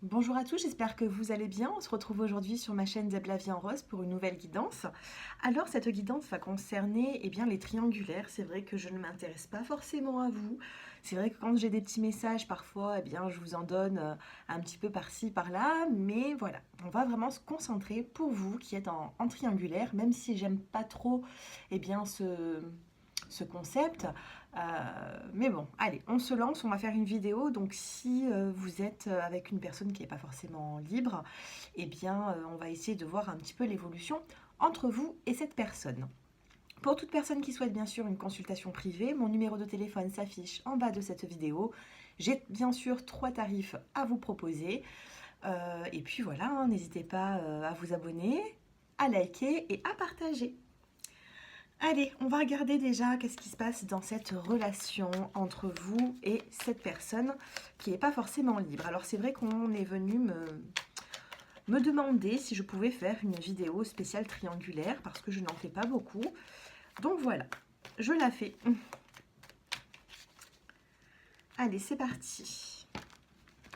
Bonjour à tous, j'espère que vous allez bien. On se retrouve aujourd'hui sur ma chaîne Zeb la vie en rose pour une nouvelle guidance. Alors cette guidance va concerner les triangulaires. C'est vrai que je ne m'intéresse pas forcément à vous. C'est vrai que quand j'ai des petits messages parfois, je vous en donne un petit peu par-ci, par-là. Mais voilà, on va vraiment se concentrer pour vous qui êtes en triangulaire, même si j'aime pas trop ce concept. Mais bon, allez, on se lance, on va faire une vidéo. Donc si vous êtes avec une personne qui n'est pas forcément libre, on va essayer de voir un petit peu l'évolution entre vous et cette personne. Pour toute personne qui souhaite bien sûr une consultation privée, mon numéro de téléphone s'affiche en bas de cette vidéo. J'ai bien sûr 3 tarifs à vous proposer. Et puis voilà, hein, n'hésitez pas à vous abonner, à liker et à partager. Allez, on va regarder déjà qu'est-ce qui se passe dans cette relation entre vous et cette personne qui n'est pas forcément libre. Alors c'est vrai qu'on est venu me demander si je pouvais faire une vidéo spéciale triangulaire parce que je n'en fais pas beaucoup. Donc voilà, je la fais. Allez, c'est parti.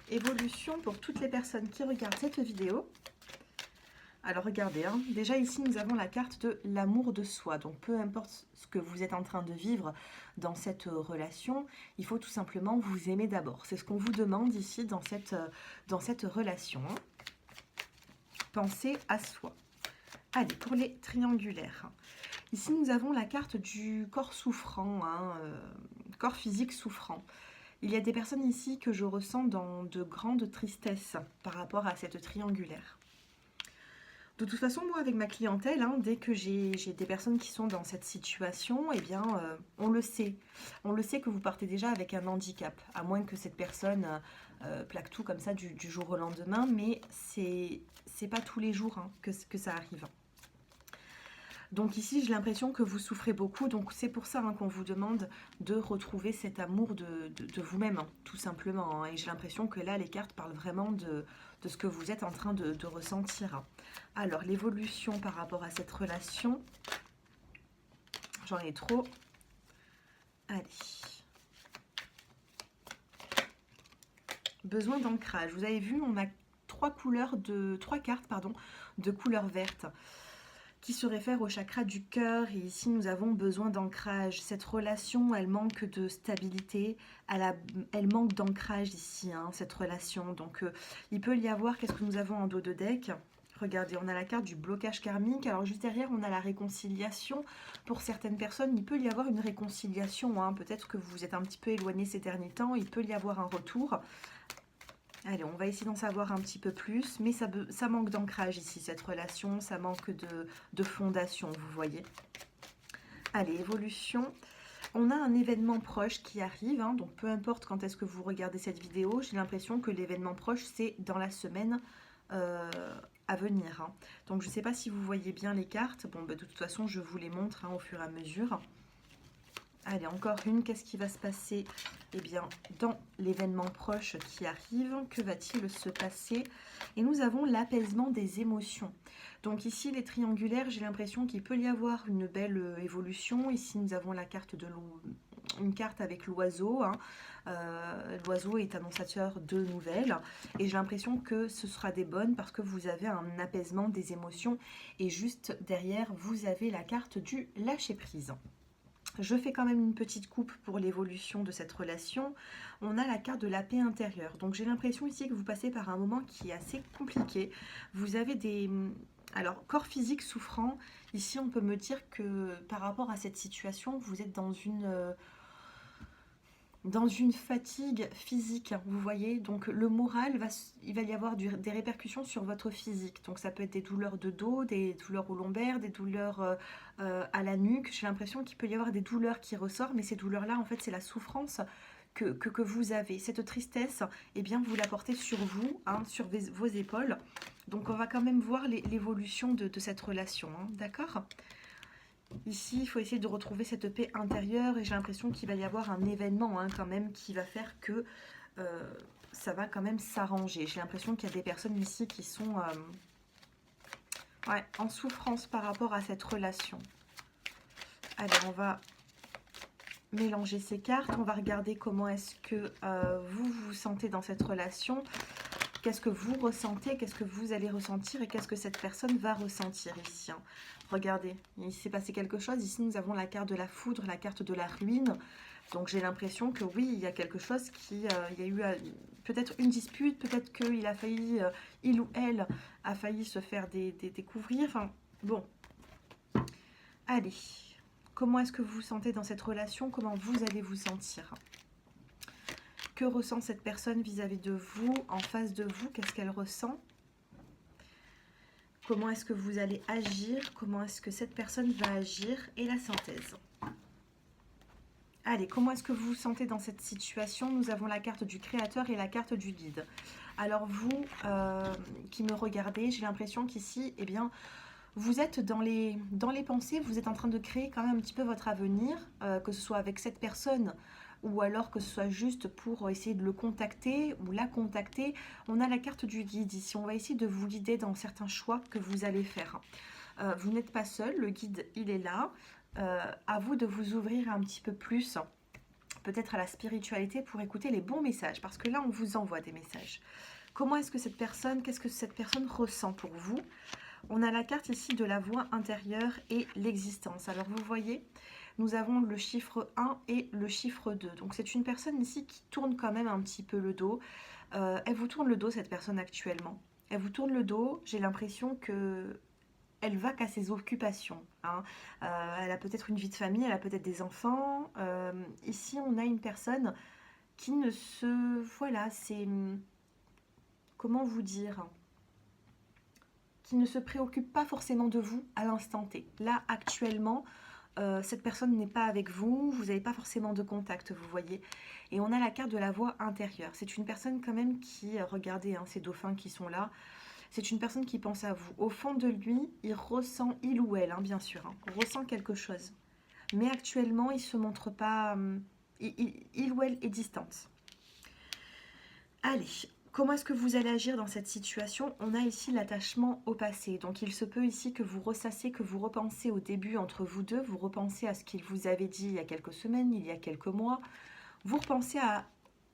Évolution pour toutes les personnes qui regardent cette vidéo. Alors regardez, hein, déjà ici nous avons la carte de l'amour de soi. Donc peu importe ce que vous êtes en train de vivre dans cette relation, il faut tout simplement vous aimer d'abord. C'est ce qu'on vous demande ici dans cette relation. Hein. Pensez à soi. Allez, pour les triangulaires. Ici nous avons la carte du corps souffrant, hein, corps physique souffrant. Il y a des personnes ici que je ressens dans de grandes tristesses par rapport à cette triangulaire. De toute façon, moi, avec ma clientèle, hein, dès que j'ai des personnes qui sont dans cette situation, on le sait. On le sait que vous partez déjà avec un handicap, à moins que cette personne plaque tout comme ça du jour au lendemain, mais c'est pas tous les jours hein, que ça arrive. Donc ici, j'ai l'impression que vous souffrez beaucoup, donc c'est pour ça hein, qu'on vous demande de retrouver cet amour de vous-même, hein, tout simplement. Hein. Et j'ai l'impression que là, les cartes parlent vraiment de ce que vous êtes en train de ressentir. Alors, l'évolution par rapport à cette relation, j'en ai trop. Allez. Besoin d'ancrage. Vous avez vu, on a trois cartes de couleur verte qui se réfère au chakra du cœur. Et ici, nous avons besoin d'ancrage. Cette relation, elle manque de stabilité. Elle manque d'ancrage ici, hein, cette relation. Donc, il peut y avoir, qu'est-ce que nous avons en dos de deck ? Regardez, on a la carte du blocage karmique. Alors, juste derrière, on a la réconciliation. Pour certaines personnes, il peut y avoir une réconciliation. Hein. Peut-être que vous êtes un petit peu éloigné ces derniers temps. Il peut y avoir un retour. Allez, on va essayer d'en savoir un petit peu plus, mais ça manque d'ancrage ici, cette relation, ça manque de fondation, vous voyez. Allez, évolution. On a un événement proche qui arrive, hein, donc peu importe quand est-ce que vous regardez cette vidéo, j'ai l'impression que l'événement proche, c'est dans la semaine à venir. Hein. Donc je ne sais pas si vous voyez bien les cartes, bon, de toute façon, je vous les montre hein, au fur et à mesure. Allez, encore une. Qu'est-ce qui va se passer dans l'événement proche qui arrive, que va-t-il se passer? Et nous avons l'apaisement des émotions. Donc ici, les triangulaires, j'ai l'impression qu'il peut y avoir une belle évolution. Ici, nous avons la carte une carte avec l'oiseau. Hein. L'oiseau est annonçateur de nouvelles. Et j'ai l'impression que ce sera des bonnes parce que vous avez un apaisement des émotions. Et juste derrière, vous avez la carte du lâcher-prise. Je fais quand même une petite coupe pour l'évolution de cette relation. On a la carte de la paix intérieure. Donc j'ai l'impression ici que vous passez par un moment qui est assez compliqué. Vous avez Alors, corps physique souffrant. Ici, on peut me dire que par rapport à cette situation, vous êtes dans une fatigue physique, vous voyez, donc le moral, il va y avoir des répercussions sur votre physique, donc ça peut être des douleurs de dos, des douleurs au lombaire, des douleurs à la nuque, j'ai l'impression qu'il peut y avoir des douleurs qui ressortent, mais ces douleurs-là, en fait, c'est la souffrance que vous avez, cette tristesse, vous la portez sur vous, hein, sur vos épaules, donc on va quand même voir l'évolution de cette relation, hein, d'accord ? Ici, il faut essayer de retrouver cette paix intérieure et j'ai l'impression qu'il va y avoir un événement hein, quand même qui va faire que ça va quand même s'arranger. J'ai l'impression qu'il y a des personnes ici qui sont en souffrance par rapport à cette relation. Allez, on va mélanger ces cartes. On va regarder comment est-ce que vous vous sentez dans cette relation. Qu'est-ce que vous ressentez? Qu'est-ce que vous allez ressentir? Et qu'est-ce que cette personne va ressentir ici, hein? Regardez, il s'est passé quelque chose. Ici, nous avons la carte de la foudre, la carte de la ruine. Donc, j'ai l'impression que oui, il y a quelque chose qui... il y a eu peut-être une dispute, peut-être qu'il a failli... il ou elle a failli se faire découvrir. Enfin, bon. Allez. Comment est-ce que vous vous sentez dans cette relation? Comment vous allez vous sentir? Que ressent cette personne vis-à-vis de vous, en face de vous? Qu'est-ce qu'elle ressent? Comment est-ce que vous allez agir? Comment est-ce que cette personne va agir? Et la synthèse. Allez, comment est-ce que vous vous sentez dans cette situation? Nous avons la carte du créateur et la carte du guide. Alors vous qui me regardez, j'ai l'impression qu'ici, eh bien, vous êtes dans les pensées, vous êtes en train de créer quand même un petit peu votre avenir, que ce soit avec cette personne ou alors que ce soit juste pour essayer de le contacter ou la contacter. On a la carte du guide ici, on va essayer de vous guider dans certains choix que vous allez faire. Vous n'êtes pas seul, le guide il est là. À vous de vous ouvrir un petit peu plus, peut-être à la spiritualité pour écouter les bons messages, parce que là on vous envoie des messages. Comment est-ce que cette personne, qu'est-ce que cette personne ressent pour vous? On a la carte ici de la voix intérieure et l'existence. Alors vous voyez, nous avons le chiffre 1 et le chiffre 2. Donc c'est une personne ici qui tourne quand même un petit peu le dos. Elle vous tourne le dos, cette personne actuellement. Elle vous tourne le dos, j'ai l'impression que elle va qu'à ses occupations, hein. Elle a peut-être une vie de famille, elle a peut-être des enfants. Ici, on a une personne qui ne se... Voilà, c'est... Comment vous dire? Qui ne se préoccupe pas forcément de vous à l'instant T. Là, actuellement, cette personne n'est pas avec vous, vous n'avez pas forcément de contact, vous voyez. Et on a la carte de la voix intérieure. C'est une personne quand même qui... Regardez, hein, ces dauphins qui sont là. C'est une personne qui pense à vous. Au fond de lui, il ressent, il ou elle, hein, bien sûr, hein, ressent quelque chose. Mais actuellement, il ne se montre pas... il ou elle est distante. Allez, comment est-ce que vous allez agir dans cette situation? On a ici l'attachement au passé. Donc, il se peut ici que vous ressassiez, que vous repensez au début entre vous deux. Vous repensez à ce qu'il vous avait dit il y a quelques semaines, il y a quelques mois. Vous repensez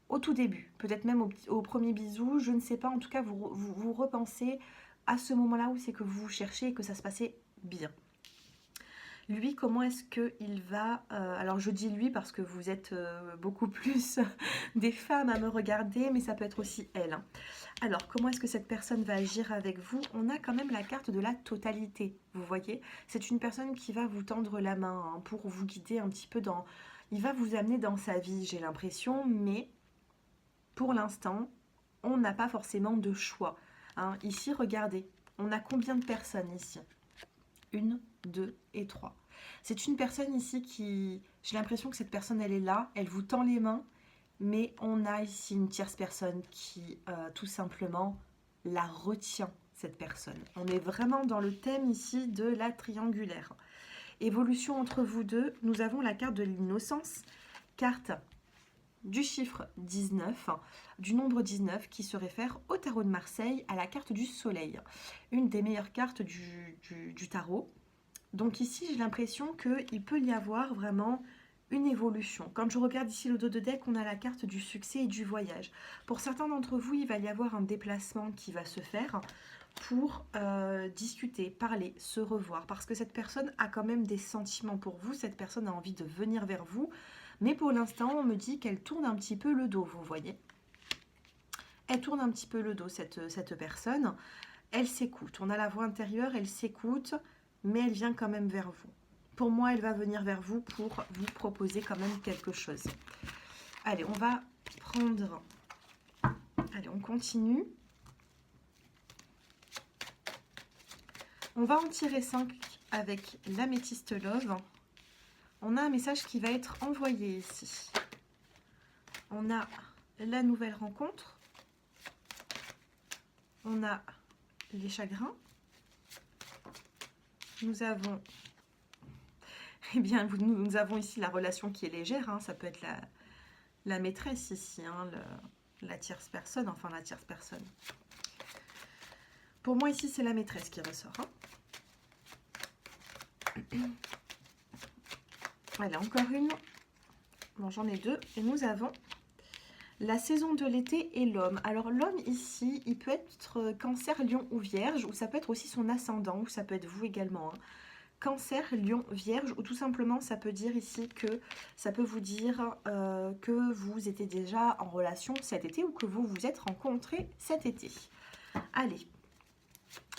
au tout début, peut-être même au premier bisou, je ne sais pas. En tout cas, vous repensez à ce moment-là où c'est que vous cherchez et que ça se passait bien. Lui, comment est-ce qu'il va... alors, je dis lui parce que vous êtes beaucoup plus des femmes à me regarder, mais ça peut être aussi elle, hein. Alors, comment est-ce que cette personne va agir avec vous? On a quand même la carte de la totalité, vous voyez. C'est une personne qui va vous tendre la main, hein, pour vous guider un petit peu dans... Il va vous amener dans sa vie, j'ai l'impression, mais... Pour l'instant, on n'a pas forcément de choix, hein. Ici, regardez, on a combien de personnes ici? 1, 2 et 3. C'est une personne ici qui... J'ai l'impression que cette personne, elle est là, elle vous tend les mains, mais on a ici une tierce personne qui, tout simplement, la retient, cette personne. On est vraiment dans le thème ici de la triangulaire. Évolution entre vous deux, nous avons la carte de l'innocence, carte... du chiffre 19, du nombre 19 qui se réfère au tarot de Marseille, à la carte du soleil, une des meilleures cartes du tarot. Donc ici, j'ai l'impression qu'il peut y avoir vraiment une évolution. Quand je regarde ici le dos de deck, on a la carte du succès et du voyage. Pour certains d'entre vous, il va y avoir un déplacement qui va se faire pour discuter, parler, se revoir. Parce que cette personne a quand même des sentiments pour vous, cette personne a envie de venir vers vous. Mais pour l'instant, on me dit qu'elle tourne un petit peu le dos, vous voyez. Elle tourne un petit peu le dos, cette personne. Elle s'écoute. On a la voix intérieure, elle s'écoute, mais elle vient quand même vers vous. Pour moi, elle va venir vers vous pour vous proposer quand même quelque chose. Allez, on va prendre... Allez, on continue. On va en tirer 5 avec l'améthyste Love. On a un message qui va être envoyé ici. On a la nouvelle rencontre. On a les chagrins. Nous avons... Eh bien, nous avons ici la relation qui est légère, hein. Ça peut être la maîtresse ici, hein, la tierce personne, enfin la tierce personne. Pour moi, ici, c'est la maîtresse qui ressort, hein. Voilà, encore une. Bon, j'en ai deux. Et nous avons La saison de l'été et l'homme. Alors l'homme ici, il peut être Cancer, Lion ou Vierge, ou ça peut être aussi son ascendant, ou ça peut être vous également, hein. Cancer, Lion, Vierge, ou tout simplement ça peut dire ici que ça peut vous dire que vous étiez déjà en relation cet été ou que vous vous êtes rencontrés cet été. Allez,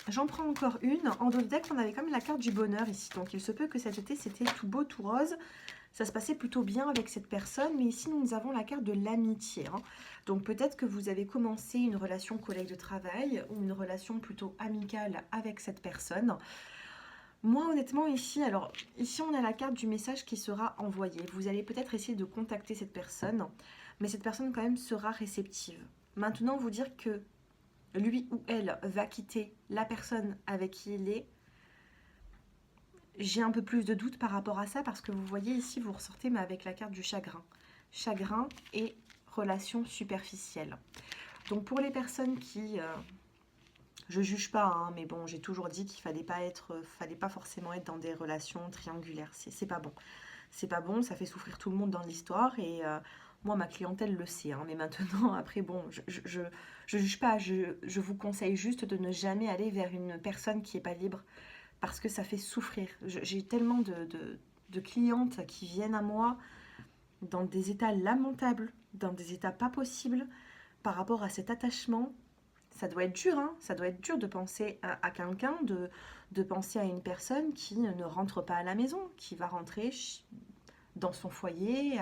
j'en prends encore une. En dos de deck, on avait quand même la carte du bonheur ici, donc il se peut que cet été c'était tout beau, tout rose. Ça se passait plutôt bien avec cette personne, mais ici nous avons la carte de l'amitié, hein. Donc peut-être que vous avez commencé une relation collègue de travail ou une relation plutôt amicale avec cette personne. Moi honnêtement ici, alors ici on a la carte du message qui sera envoyé. Vous allez peut-être essayer de contacter cette personne, mais cette personne quand même sera réceptive. Maintenant vous dire que lui ou elle va quitter la personne avec qui il est, j'ai un peu plus de doute par rapport à ça parce que vous voyez ici, vous ressortez mais avec la carte du chagrin. Chagrin et relation superficielle. Donc pour les personnes qui... je juge pas, hein, mais bon, j'ai toujours dit qu'il fallait pas forcément être dans des relations triangulaires. C'est pas bon. C'est pas bon, ça fait souffrir tout le monde dans l'histoire et moi, ma clientèle le sait, hein, mais maintenant, après, bon, je juge pas, je vous conseille juste de ne jamais aller vers une personne qui n'est pas libre parce que ça fait souffrir. J'ai tellement de clientes qui viennent à moi dans des états lamentables, dans des états pas possibles par rapport à cet attachement. Ça doit être dur, hein, ça doit être dur de penser à quelqu'un, de penser à une personne qui ne rentre pas à la maison, qui va rentrer dans son foyer,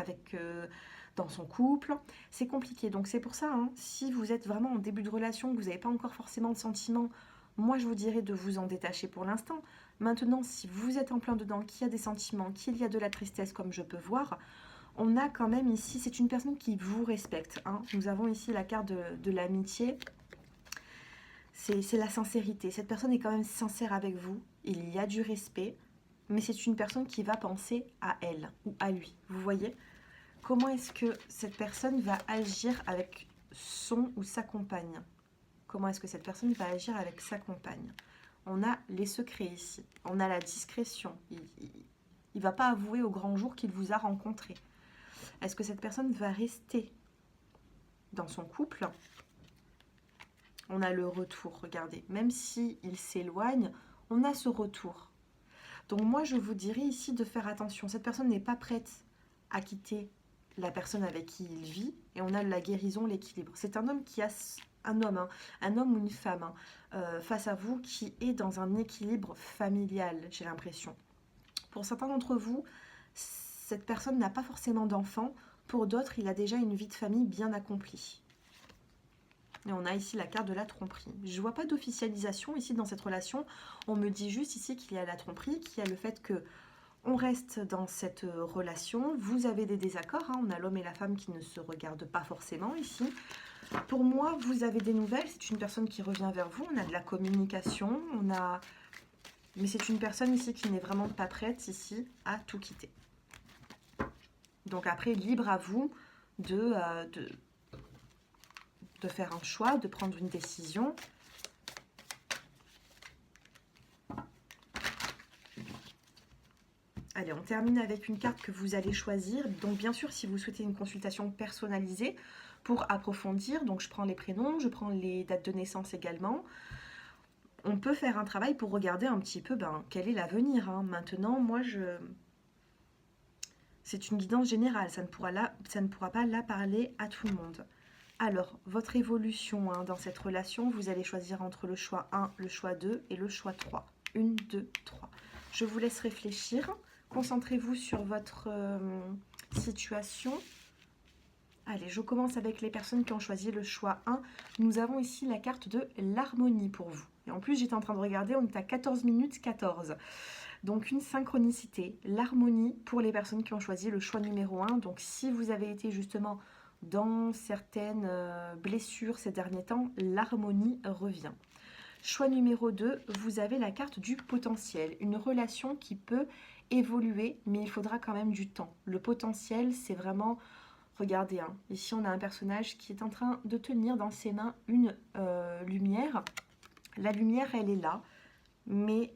dans son couple. C'est compliqué, donc c'est pour ça, hein, si vous êtes vraiment en début de relation, que vous n'avez pas encore forcément de sentiments, moi je vous dirais de vous en détacher pour l'instant. Maintenant, si vous êtes en plein dedans, qu'il y a des sentiments, qu'il y a de la tristesse comme je peux voir, on a quand même ici, c'est une personne qui vous respecte, hein. Nous avons ici la carte de l'amitié. C'est la sincérité. Cette personne est quand même sincère avec vous. Il y a du respect, mais c'est une personne qui va penser à elle ou à lui. Vous voyez? Comment est-ce que cette personne va agir avec son ou sa compagne? Comment est-ce que cette personne va agir avec sa compagne? On a les secrets ici. On a la discrétion. Il ne va pas avouer au grand jour qu'il vous a rencontré. Est-ce que cette personne va rester dans son couple? On a le retour, regardez. Même s'il s'éloigne, on a ce retour. Donc moi, je vous dirais ici de faire attention. Cette personne n'est pas prête à quitter la personne avec qui il vit. Et on a la guérison, l'équilibre. C'est un homme qui a... Un homme, hein, un homme ou une femme face à vous qui est dans un équilibre familial, j'ai l'impression. Pour certains d'entre vous, cette personne n'a pas forcément d'enfant. Pour d'autres, il a déjà une vie de famille bien accomplie. Et on a ici la carte de la tromperie. Je ne vois pas d'officialisation ici dans cette relation. On me dit juste ici qu'il y a la tromperie, qu'il y a le fait que on reste dans cette relation. Vous avez des désaccords, hein. On a l'homme et la femme qui ne se regardent pas forcément ici. Pour moi, vous avez des nouvelles. C'est une personne qui revient vers vous. On a de la communication. Mais c'est une personne ici qui n'est vraiment pas prête ici à tout quitter. Donc après, libre à vous de faire un choix, de prendre une décision. Allez, on termine avec une carte que vous allez choisir. Donc bien sûr, si vous souhaitez une consultation personnalisée pour approfondir, donc je prends les prénoms, je prends les dates de naissance également. On peut faire un travail pour regarder un petit peu quel est l'avenir, hein. Maintenant, moi, c'est une guidance générale, ça ne pourra pas là parler à tout le monde. Alors, votre évolution, hein, dans cette relation, vous allez choisir entre le choix 1, le choix 2 et le choix 3. 1, 2, 3. Je vous laisse réfléchir. Concentrez-vous sur votre situation. Allez, je commence avec les personnes qui ont choisi le choix 1. Nous avons ici la carte de l'harmonie pour vous. Et en plus, j'étais en train de regarder, on est à 14 minutes 14. Donc, une synchronicité, l'harmonie pour les personnes qui ont choisi le choix numéro 1. Donc, si vous avez été justement dans certaines blessures ces derniers temps, l'harmonie revient. Choix numéro 2, vous avez la carte du potentiel. Une relation qui peut évoluer, mais il faudra quand même du temps. Le potentiel, c'est vraiment... Regardez, hein, ici on a un personnage qui est en train de tenir dans ses mains une lumière. La lumière, elle est là, mais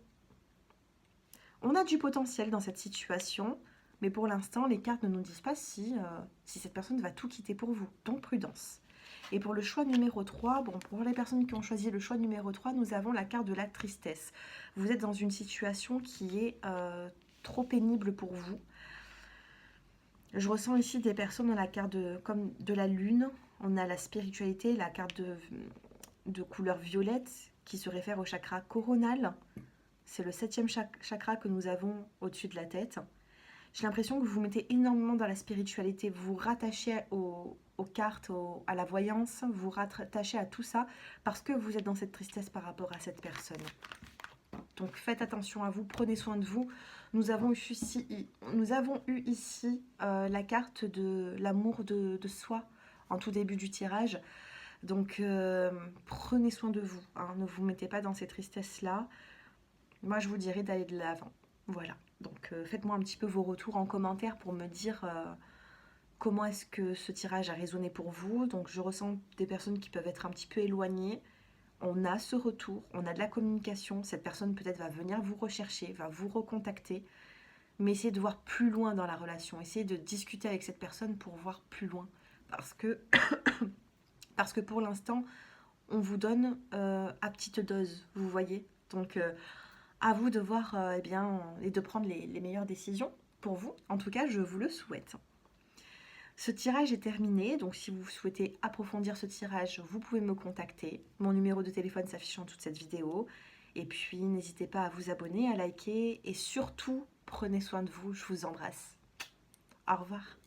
on a du potentiel dans cette situation. Mais pour l'instant, les cartes ne nous disent pas si cette personne va tout quitter pour vous. Donc prudence. Et pour le choix numéro 3, bon, pour les personnes qui ont choisi le choix numéro 3, nous avons la carte de la tristesse. Vous êtes dans une situation qui est trop pénible pour vous. Je ressens ici des personnes dans la carte comme de la lune. On a la spiritualité, la carte de couleur violette qui se réfère au chakra coronal. C'est le 7e chakra que nous avons au-dessus de la tête. J'ai l'impression que vous vous mettez énormément dans la spiritualité. Vous vous rattachez aux cartes, à la voyance. Vous vous rattachez à tout ça parce que vous êtes dans cette tristesse par rapport à cette personne. Donc faites attention à vous, prenez soin de vous. Nous avons eu ici la carte de l'amour de soi en tout début du tirage. Donc prenez soin de vous, hein, ne vous mettez pas dans ces tristesses-là. Moi je vous dirais d'aller de l'avant. Voilà, donc faites-moi un petit peu vos retours en commentaire pour me dire comment est-ce que ce tirage a résonné pour vous. Donc je ressens des personnes qui peuvent être un petit peu éloignées. On a ce retour, on a de la communication. Cette personne peut-être va venir vous rechercher, va vous recontacter. Mais essayez de voir plus loin dans la relation. Essayez de discuter avec cette personne pour voir plus loin. Parce que pour l'instant, on vous donne à petite dose, vous voyez. Donc, à vous de voir et de prendre les meilleures décisions pour vous. En tout cas, je vous le souhaite. Ce tirage est terminé, donc si vous souhaitez approfondir ce tirage, vous pouvez me contacter. Mon numéro de téléphone s'affiche en toute cette vidéo. Et puis, n'hésitez pas à vous abonner, à liker et surtout, prenez soin de vous. Je vous embrasse. Au revoir.